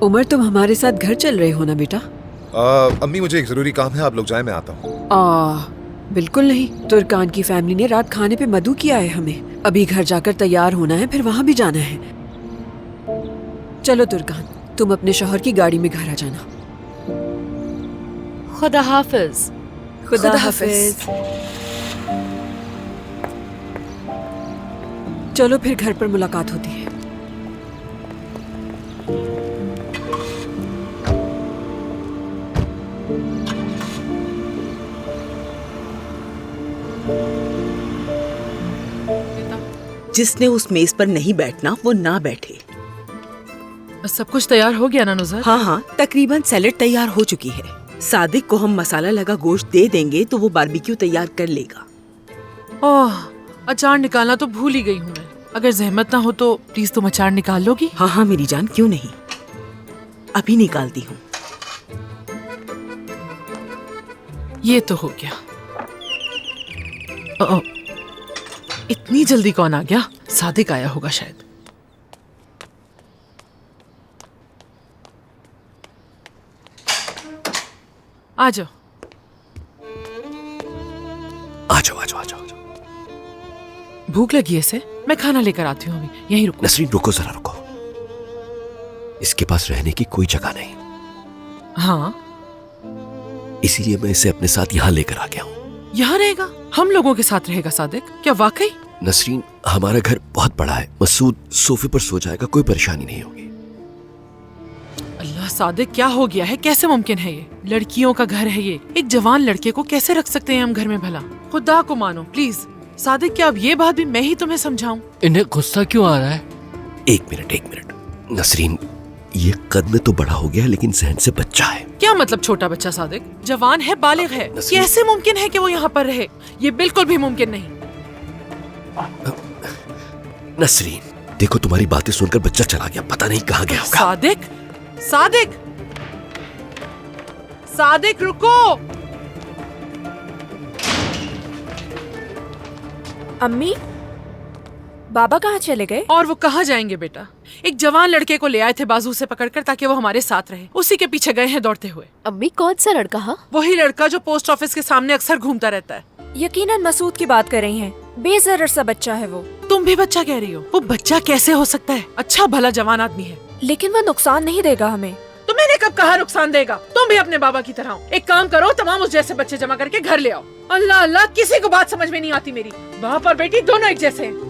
उमर, तुम हमारे साथ घर चल रहे हो ना बेटा? अम्मी मुझे एक जरूरी काम है, आप लोग जाएं, मैं आता हूँ। बिल्कुल नहीं। तुर्कान की फैमिली ने रात खाने पे मदु किया है हमें। अभी घर जाकर तैयार होना है, फिर वहां भी जाना है। चलो तुर्कान, तुम अपने शौहर की गाड़ी में घर आ जाना। खुदा हाफिज। खुदा हाफिज। चलो फिर घर पर मुलाकात होती है। जिसने उस मेज पर नहीं बैठना वो ना बैठे। सब कुछ तैयार हो गया ना नुज़र? हाँ, तकरीबन सैलेड तैयार हो चुकी है। सादिक को हम मसाला लगा गोश्त दे देंगे तो वो बारबेक्यू तैयार कर लेगा। ओह, अचार निकालना तो भूल ही गई हूँ मैं। अगर जहमत ना हो तो प्लीज तुम अचार निकाल लोगी? हाँ मेरी जान, क्यों नहीं, अभी निकालती हूँ। ये तो हो गया। इतनी जल्दी कौन आ गया? सादिक आया होगा शायद। आ जाओ। आ जाओ, आ जाओ, आ जाओ। भूख लगी है इसे? मैं खाना लेकर आती हूँ, अभी यहीं रुको। नसरीन रुको, जरा रुको। इसके पास रहने की कोई जगह नहीं। हाँ, इसीलिए मैं इसे अपने साथ यहाँ लेकर आ गया हूँ। यहाँ रहेगा? हम लोगों के साथ रहेगा सादिक? क्या वाकई? नसरीन, हमारा घर बहुत बड़ा है। मसूद सोफे पर सो जाएगा, कोई परेशानी नहीं होगी। अल्लाह सादिक, क्या हो गया है? कैसे मुमकिन है ये? लड़कियों का घर है ये। एक जवान लड़के को कैसे रख सकते हैं हम घर में भला? खुदा को मानो प्लीज। सादिक, क्या अब ये बात भी मैं ही तुम्हें समझाऊं? इन्हें गुस्सा क्यों आ रहा है? एक मिनट। नसरीन, ये कद में तो बड़ा हो गया है लेकिन जहन से बच्चा है। क्या मतलब छोटा बच्चा? सादिक जवान है, बालिग है। कैसे मुमकिन है कि वो यहाँ पर रहे? ये बिल्कुल भी मुमकिन नहीं। नसरीन देखो, तुम्हारी बातें सुनकर बच्चा चला गया, पता नहीं कहाँ गया होगा। सादिक रुको। अम्मी, बाबा कहाँ चले गए? और वो कहाँ जाएंगे बेटा? एक जवान लड़के को ले आए थे बाजू से पकड़कर ताकि वो हमारे साथ रहे। उसी के पीछे गए हैं दौड़ते हुए। अम्मी, कौन सा लड़का? हाँ, वही लड़का जो पोस्ट ऑफिस के सामने अक्सर घूमता रहता है। यकीनन मसूद की बात कर रही हैं। बेजरर सा बच्चा है वो। तुम भी बच्चा कह रही हो? वो बच्चा कैसे हो सकता है? अच्छा भला जवान आदमी है। लेकिन वो नुकसान नहीं देगा हमें। तो मैंने कब कहा नुकसान देगा? तुम भी अपने बाबा की तरह हो। एक काम करो, तमाम उस जैसे बच्चे जमा करके घर ले आओ। अल्लाह अल्लाह, किसी को बात समझ में नहीं आती मेरी। बाप और बेटी दोनों एक जैसे हैं।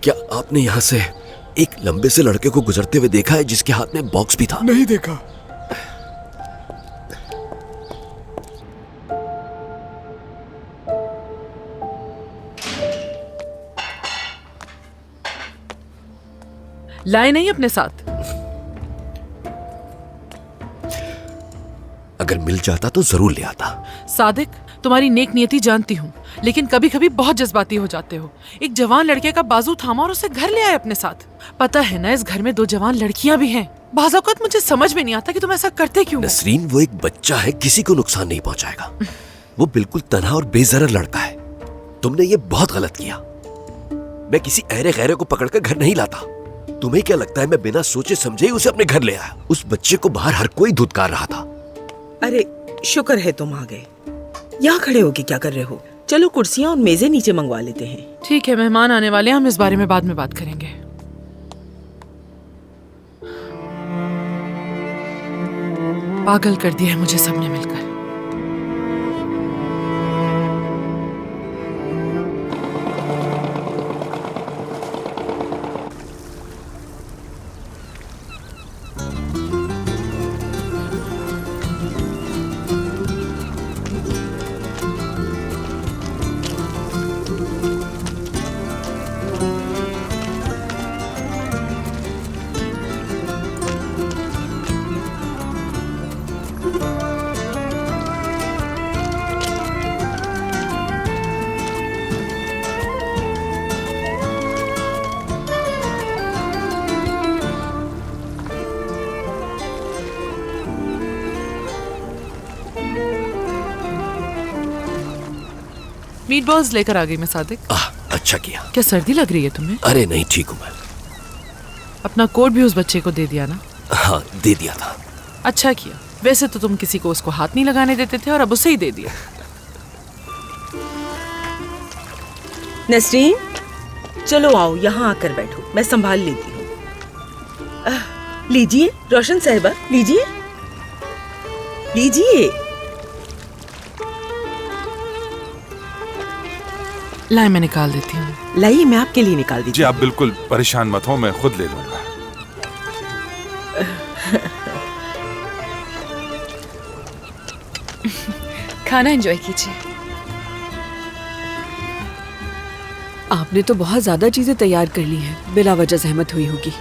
क्या आपने यहाँ से एक लंबे से लड़के को गुजरते हुए देखा है जिसके हाथ में बॉक्स भी था? नहीं देखा। लाए नहीं अपने साथ? अगर मिल जाता तो जरूर ले आता। सादिक, तुम्हारी नेक नियति जानती हूँ, लेकिन कभी कभी बहुत जज्बाती हो जाते हो। एक जवान लड़के का बाजू थामा और उसे घर ले आए अपने साथ। पता है ना, इस घर में 2 जवान लड़कियां भी हैं। बाज़ औक़ात मुझे समझ में नहीं आता कि तुम ऐसा करते क्यों? नसरीन, वो एक बच्चा है, किसी को नुकसान नहीं पहुंचाएगा। वो बिल्कुल तन्हा और बेजरर लड़का है। तुमने ये बहुत गलत किया। मैं किसी अहरे गैरे को पकड़कर घर नहीं लाता। तुम्हें क्या लगता है मैं बिना सोचे समझे ही उसे अपने घर ले आया? उस बच्चे को बाहर हर कोई धुतकार रहा था। अरे शुक्र है तुम आ गए। यहाँ खड़े होके क्या कर रहे हो? चलो कुर्सियाँ और मेजें नीचे मंगवा लेते हैं। ठीक है, मेहमान आने वाले हैं, हम इस बारे में बाद में बात करेंगे। पागल कर दिया है मुझे सबने मिलकर। मीट बॉल्स लेकर आ गई मैं सादिक। अच्छा किया। क्या सर्दी लग रही है तुम्हें? अरे नहीं, ठीक हूँ मैं। अपना कोट भी उस बच्चे को दे दिया ना? हाँ, दे दिया था। अच्छा किया। वैसे तो तुम किसी को उसको हाथ नहीं लगाने देते थे और अब उसे ही दे दिया। नसरीन, चलो आओ यहाँ आकर बैठो, मैं संभाल लेती हूँ। लीजिए रोशन साहिबा, लीजिए लीजिए। लाए मैं निकाल देती हूँ। लाइए, मैं आपके लिए निकाल दी। जी आप बिल्कुल परेशान मत हो, मैं खुद ले लूंगा। खाना एंजॉय कीजिए। आपने तो बहुत ज्यादा चीजें तैयार कर ली हैं, बिला वजह जहमत हुई होगी।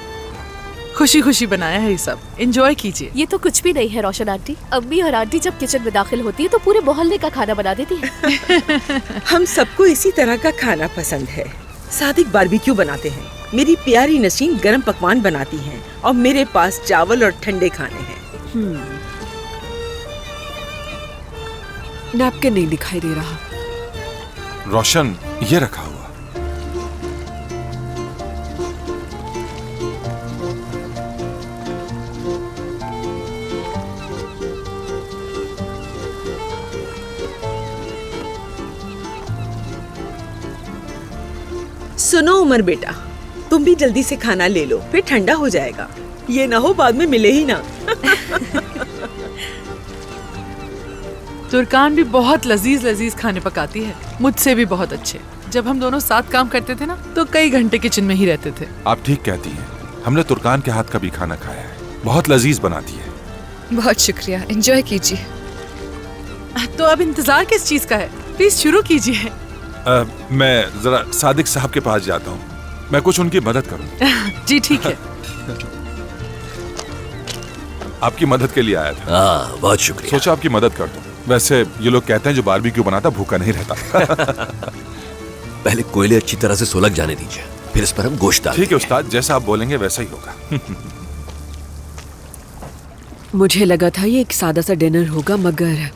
खुशी खुशी बनाया है ये सब, एंजॉय कीजिए। ये तो कुछ भी नहीं है रोशन आंटी। अम्मी और आंटी जब किचन में दाखिल होती है तो पूरे मोहल्ले का खाना बना देती है। हम सबको इसी तरह का खाना पसंद है। सादिक बारबेक्यू बनाते हैं, मेरी प्यारी नसीम गरम पकवान बनाती हैं और मेरे पास चावल और ठंडे खाने हैं। नैपकिन नहीं दिखाई दे रहा। रोशन, ये रखा हुआ। सुनो उमर बेटा, तुम भी जल्दी से खाना ले लो, फिर ठंडा हो जाएगा। ये ना हो बाद में मिले ही ना। तुर्कान भी बहुत लजीज लजीज खाने पकाती है, मुझसे भी बहुत अच्छे। जब हम दोनों साथ काम करते थे ना तो कई घंटे किचन में ही रहते थे। आप ठीक कहती हैं, हमने तुर्कान के हाथ का भी खाना खाया है, बहुत लजीज बनाती है। बहुत शुक्रिया, एंजॉय कीजिए। तो अब इंतजार किस चीज का है, प्लीज शुरू कीजिए। मैं जरा सादिक साहब के पास जाता हूँ, मैं कुछ उनकी मदद करूँ। जी ठीक है। आपकी मदद के लिए आया था। हाँ, बहुत शुक्रिया। सोचा आपकी मदद कर दूं। वैसे ये लोग कहते हैं जो बारबेक्यू बनाता भूखा नहीं रहता। पहले कोयले अच्छी तरह से सुलग जाने दीजिए, फिर इस पर हम गोश्त डालेंगे। ठीक है उस्ताद, जैसा आप बोलेंगे वैसा ही होगा। मुझे लगा था ये एक सादा सा डिनर होगा, मगर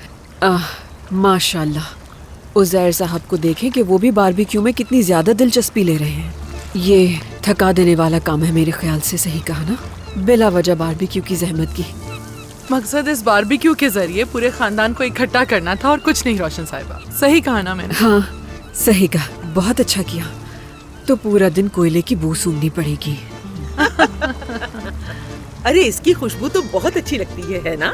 माशाल्लाह उज़ैर साहब को देखें कि वो भी बारबेक्यू में कितनी ज्यादा दिलचस्पी ले रहे हैं। ये थका देने वाला काम है मेरे ख्याल से, सही कहा ना? बिला वजह बारबेक्यू की जहमत की। मकसद इस बारबेक्यू के जरिए पूरे खानदान को इकट्ठा करना था और कुछ नहीं। रोशन साहिबा, सही कहा ना मैंने? हाँ सही कहा, बहुत अच्छा किया। तो पूरा दिन कोयले की बू सूंघनी पड़ेगी। अरे इसकी खुशबू तो बहुत अच्छी लगती है ना?